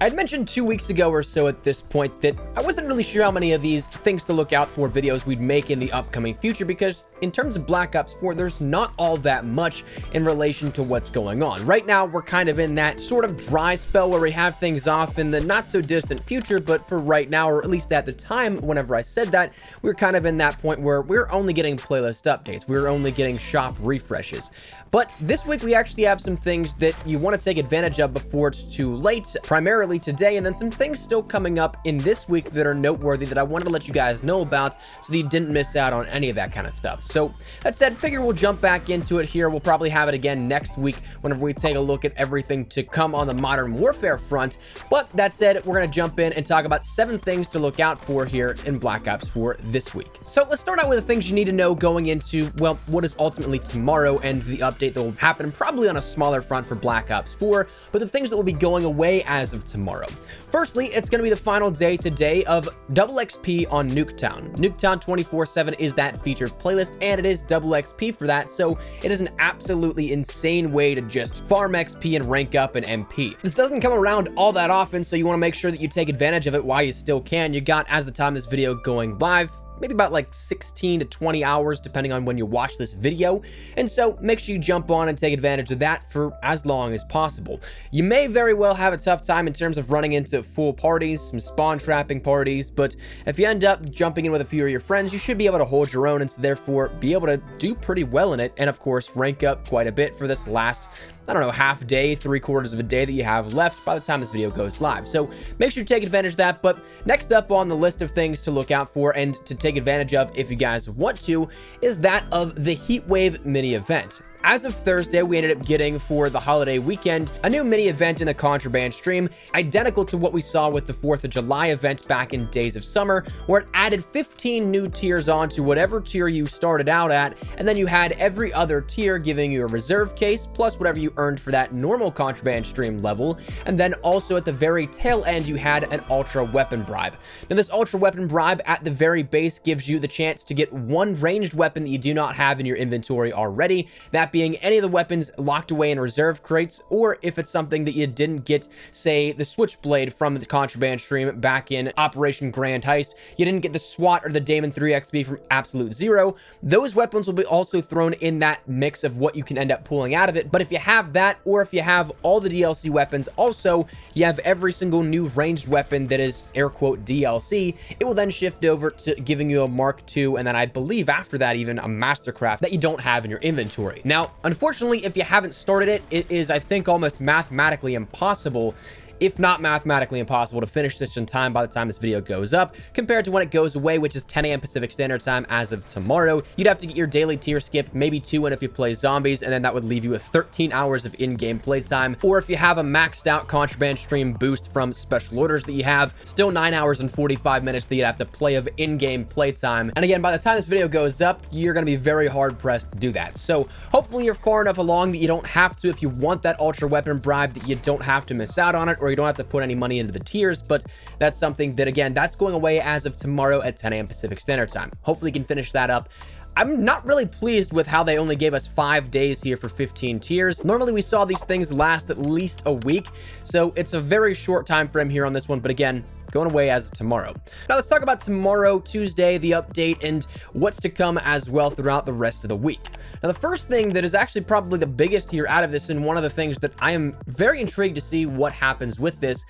I had mentioned 2 weeks ago or so at this point that I wasn't really sure how many of these things to look out for videos we'd make in the upcoming future, because in terms of Black Ops 4, there's not all that much in relation to what's going on. Right now, we're kind of in that sort of dry spell where we have things off in the not so distant future, but for right now, or at least at the time whenever I said that, we're kind of in that point where we're only getting playlist updates. We're only getting shop refreshes. But this week, we actually have some things that you want to take advantage of before it's too late, primarily today, and then some things still coming up in this week that are noteworthy that I wanted to let you guys know about so that you didn't miss out on any of that kind of stuff. So that said, figure we'll jump back into it here. We'll probably have it again next week whenever we take a look at everything to come on the Modern Warfare front. But that said, we're going to jump in and talk about 7 things to look out for here in Black Ops 4 this week. So let's start out with the things you need to know going into, well, what is ultimately tomorrow and the update that will happen probably on a smaller front for Black Ops 4, but the things that will be going away as of tomorrow. Firstly, it's going to be the final day today of double XP on Nuketown. Nuketown 24/7 is that featured playlist, and it is double XP for that, so it is an absolutely insane way to just farm XP and rank up an MP. This doesn't come around all that often, so you want to make sure that you take advantage of it while you still can. You got, as the time this video going live, maybe about like 16 to 20 hours depending on when you watch this video, and so make sure you jump on and take advantage of that for as long as possible. You may very well have a tough time in terms of running into full parties, some spawn trapping parties, but if you end up jumping in with a few of your friends, you should be able to hold your own and so therefore be able to do pretty well in it, and of course rank up quite a bit for this last, I don't know, half day, 3/4 of a day that you have left by the time this video goes live. So make sure you take advantage of that. But next up on the list of things to look out for and to take advantage of if you guys want to is that of the Heatwave mini event. As of Thursday, we ended up getting, for the holiday weekend, a new mini event in the Contraband stream, identical to what we saw with the 4th of July event back in Days of Summer, where it added 15 new tiers onto whatever tier you started out at, and then you had every other tier giving you a reserve case, plus whatever you earned for that normal Contraband stream level, and then also at the very tail end, you had an Ultra Weapon Bribe. Now, this Ultra Weapon Bribe at the very base gives you the chance to get one ranged weapon that you do not have in your inventory already, that being any of the weapons locked away in reserve crates, or if it's something that you didn't get, say, the Switchblade from the Contraband stream back in Operation Grand Heist, you didn't get the SWAT or the Damon 3 XP from Absolute Zero, those weapons will be also thrown in that mix of what you can end up pulling out of it. But if you have that, or if you have all the DLC weapons, also, you have every single new ranged weapon that is, air quote, DLC, it will then shift over to giving you a Mark II, and then I believe after that even a Mastercraft that you don't have in your inventory. Now, unfortunately, if you haven't started it, it is, I think, almost mathematically impossible, if not mathematically impossible, to finish this in time by the time this video goes up, compared to when it goes away, which is 10 a.m. Pacific Standard Time as of tomorrow. You'd have to get your daily tier skip, maybe 2 in if you play zombies, and then that would leave you with 13 hours of in-game playtime. Or if you have a maxed out Contraband stream boost from special orders that you have, still 9 hours and 45 minutes that you'd have to play of in-game playtime. And again, by the time this video goes up, you're going to be very hard-pressed to do that. So hopefully you're far enough along that you don't have to, if you want that Ultra Weapon Bribe, that you don't have to miss out on it, or you don't have to put any money into the tiers. But that's something that, again, that's going away as of tomorrow at 10 a.m. Pacific Standard Time. Hopefully you can finish that up. I'm not really pleased with how they only gave us 5 days here for 15 tiers. Normally we saw these things last at least a week, so it's a very short time frame here on this one, but again, going away as of tomorrow. Now let's talk about tomorrow, Tuesday, the update, and what's to come as well throughout the rest of the week. Now, the first thing that is actually probably the biggest here out of this, and one of the things that I am very intrigued to see what happens with this,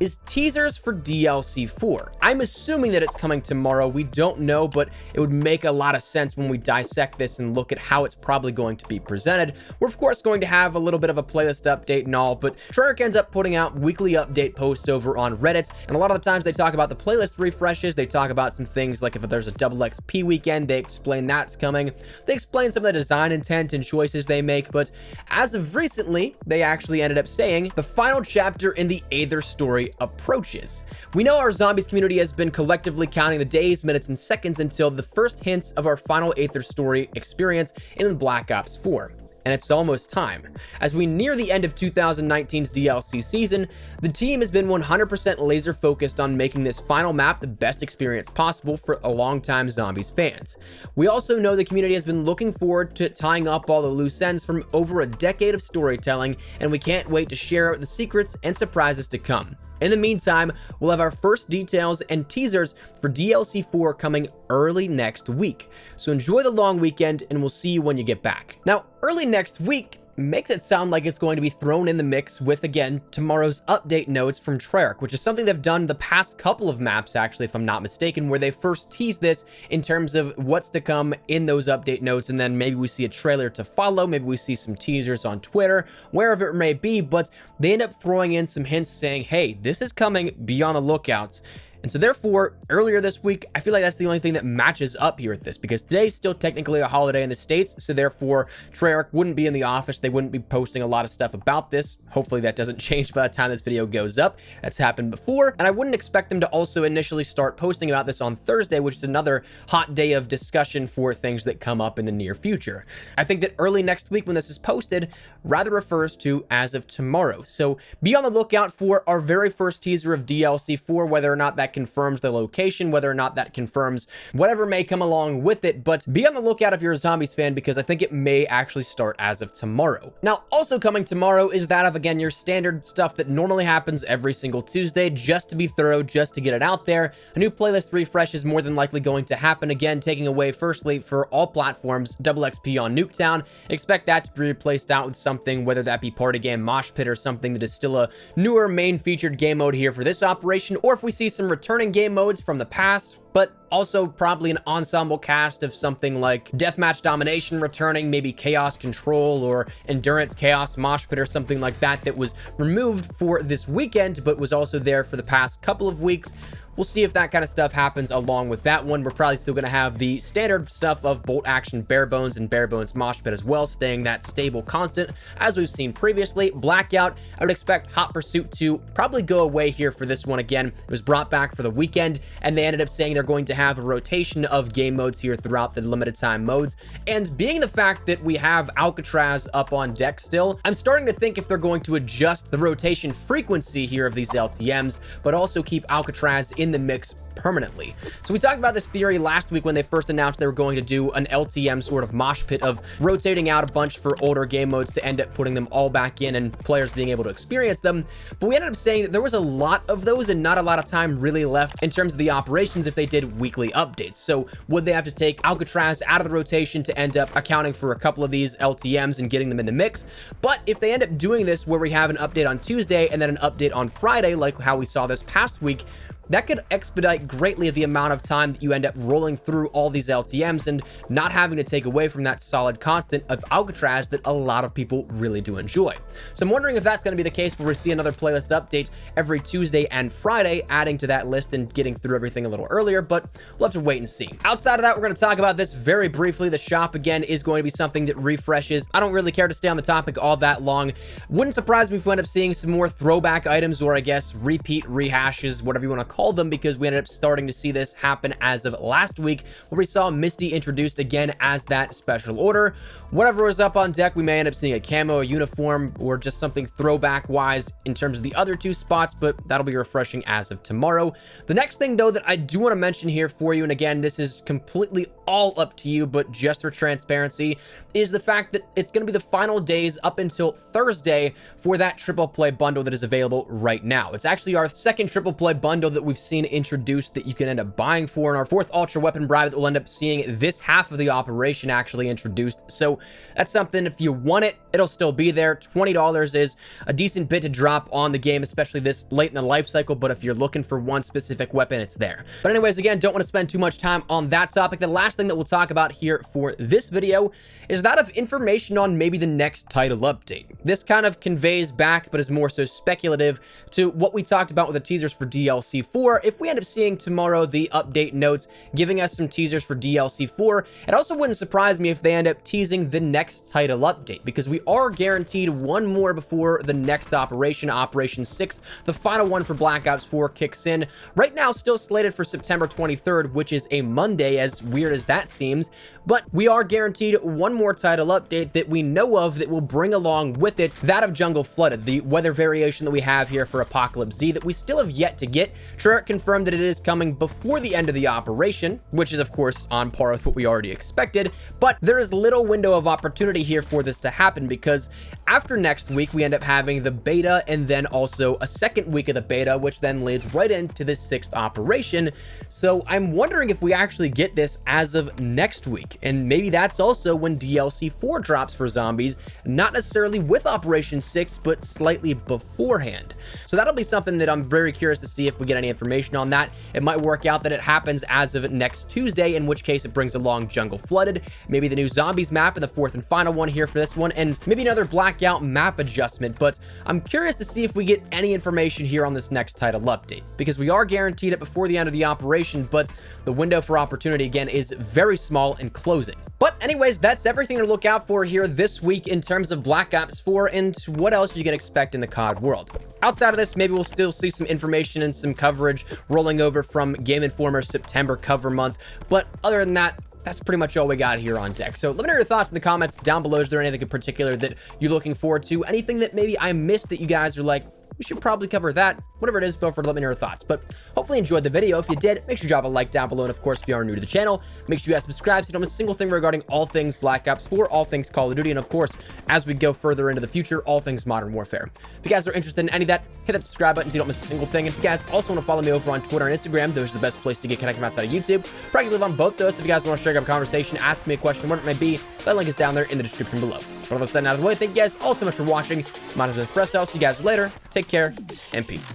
is teasers for DLC 4. I'm assuming that it's coming tomorrow. We don't know, but it would make a lot of sense when we dissect this and look at how it's probably going to be presented. We're of course going to have a little bit of a playlist update and all, but Treyarch ends up putting out weekly update posts over on Reddit, and a lot of the times they talk about the playlist refreshes. They talk about some things like if there's a double XP weekend, they explain that's coming. They explain some of the design intent and choices they make, but as of recently, they actually ended up saying the final chapter in the Aether story approaches. We know our zombies community has been collectively counting the days, minutes, and seconds until the first hints of our final Aether story experience in Black Ops 4. And it's almost time. As we near the end of 2019's DLC season, the team has been 100% laser focused on making this final map the best experience possible for a long-time Zombies fans. We also know the community has been looking forward to tying up all the loose ends from over a decade of storytelling, and we can't wait to share the secrets and surprises to come. In the meantime, we'll have our first details and teasers for DLC 4 coming early next week. So enjoy the long weekend, and we'll see you when you get back. Now, early next week makes it sound like it's going to be thrown in the mix with, again, tomorrow's update notes from Treyarch, which is something they've done the past couple of maps, actually, if I'm not mistaken, where they first teased this in terms of what's to come in those update notes, and then maybe we see a trailer to follow, maybe we see some teasers on Twitter, wherever it may be, but they end up throwing in some hints saying, hey, this is coming, be on the lookouts. And so therefore, earlier this week, I feel like that's the only thing that matches up here with this, because today's still technically a holiday in the States, so therefore Treyarch wouldn't be in the office. They wouldn't be posting a lot of stuff about this. Hopefully that doesn't change by the time this video goes up. That's happened before. And I wouldn't expect them to also initially start posting about this on Thursday, which is another hot day of discussion for things that come up in the near future. I think that early next week when this is posted rather refers to as of tomorrow. So be on the lookout for our very first teaser of DLC 4, whether or not that confirms the location, whether or not that confirms whatever may come along with it, but be on the lookout if you're a Zombies fan, because I think it may actually start as of tomorrow. Now, also coming tomorrow is that of, again, your standard stuff that normally happens every single Tuesday, just to be thorough, just to get it out there. A new playlist refresh is more than likely going to happen, again, taking away, firstly, for all platforms, double XP on Nuketown. Expect that to be replaced out with something, whether that be Party Game, Mosh Pit, or something that is still a newer main featured game mode here for this operation, or if we see some returning game modes from the past, but also probably an ensemble cast of something like Deathmatch Domination returning, maybe Chaos Control or Endurance Chaos Mosh Pit or something like that that was removed for this weekend, but was also there for the past couple of weeks. We'll see if that kind of stuff happens along with that one. We're probably still going to have the standard stuff of Bolt Action Barebones and Barebones Mosh Pit as well, staying that stable constant as we've seen previously. Blackout, I would expect Hot Pursuit to probably go away here for this one again. It was brought back for the weekend, and they ended up saying they're going to have a rotation of game modes here throughout the limited time modes. And being the fact that we have Alcatraz up on deck still, I'm starting to think if they're going to adjust the rotation frequency here of these LTMs, but also keep Alcatraz in the mix permanently. So we talked about this theory last week when they first announced they were going to do an LTM sort of mosh pit of rotating out a bunch for older game modes to end up putting them all back in and players being able to experience them. But we ended up saying that there was a lot of those and not a lot of time really left in terms of the operations if they did weekly updates. So would they have to take Alcatraz out of the rotation to end up accounting for a couple of these LTMs and getting them in the mix? But if they end up doing this where we have an update on Tuesday and then an update on Friday, like how we saw this past week, that could expedite greatly the amount of time that you end up rolling through all these LTMs and not having to take away from that solid constant of Alcatraz that a lot of people really do enjoy. So I'm wondering if that's going to be the case where we see another playlist update every Tuesday and Friday, adding to that list and getting through everything a little earlier, but we'll have to wait and see. Outside of that, we're going to talk about this very briefly. The shop, again, is going to be something that refreshes. I don't really care to stay on the topic all that long. Wouldn't surprise me if we end up seeing some more throwback items, or I guess repeat rehashes, whatever you want to call them, because we ended up starting to see this happen as of last week, where we saw Misty introduced again as that special order. Whatever was up on deck, we may end up seeing a camo, a uniform, or just something throwback wise in terms of the other two spots, but that'll be refreshing as of tomorrow. The next thing though that I do want to mention here for you, and again, this is completely all up to you, but just for transparency, is the fact that it's going to be the final days up until Thursday for that triple play bundle that is available right now. It's actually our second triple play bundle that we've seen introduced that you can end up buying for, and our fourth ultra weapon bribe that we'll end up seeing this half of the operation actually introduced. So that's something, if you want it, it'll still be there. $20 is a decent bit to drop on the game, especially this late in the life cycle, but if you're looking for one specific weapon, it's there. But anyways, again, don't want to spend too much time on that topic. The last thing that we'll talk about here for this video is that of information on maybe the next title update. This kind of conveys back, but is more so speculative, to what we talked about with the teasers for DLC 4. If we end up seeing tomorrow the update notes giving us some teasers for DLC 4, it also wouldn't surprise me if they end up teasing the next title update, because we are guaranteed one more before the next operation, Operation 6, the final one for Black Ops 4 kicks in. Right now, still slated for September 23rd, which is a Monday, as weird as that seems, but we are guaranteed one more title update that we know of that will bring along with it that of Jungle Flooded, the weather variation that we have here for Apocalypse Z that we still have yet to get. Treyarch confirmed that it is coming before the end of the operation, which is of course on par with what we already expected, but there is little window of opportunity here for this to happen because after next week, we end up having the beta and then also a second week of the beta, which then leads right into the 6th operation. So I'm wondering if we actually get this as of next week, and maybe that's also when DLC 4 drops for zombies, not necessarily with Operation 6, but slightly beforehand. So that'll be something that I'm very curious to see if we get any information on that. It might work out that it happens as of next Tuesday, in which case it brings along Jungle Flooded, maybe the new zombies map and the 4th and final one here for this one, and maybe another Blackout map adjustment. But I'm curious to see if we get any information here on this next title update, because we are guaranteed it before the end of the operation, but the window for opportunity again is very small and closing. But anyways, that's everything to look out for here this week in terms of Black Ops 4 and what else you can expect in the COD world. Outside of this, maybe we'll still see some information and some coverage rolling over from Game Informer's September cover month, but other than that, that's pretty much all we got here on deck. So let me know your thoughts in the comments down below. Is there anything in particular that you're looking forward to? Anything that maybe I missed that you guys are like, we should probably cover that? Whatever it is, feel free to let me know your thoughts. But hopefully you enjoyed the video. If you did, make sure you drop a like down below. And of course, if you are new to the channel, make sure you guys subscribe so you don't miss a single thing regarding all things Black Ops 4, all things Call of Duty, and of course, as we go further into the future, all things Modern Warfare. If you guys are interested in any of that, hit that subscribe button so you don't miss a single thing. And if you guys also want to follow me over on Twitter and Instagram, those are the best place to get connected outside of YouTube. Probably live on both those. If you guys want to share a conversation, ask me a question, whatever it may be, that link is down there in the description below. But all that said, out of the way, thank you guys all so much for watching. My name is Espresso. I'll see you guys later. Take care and peace.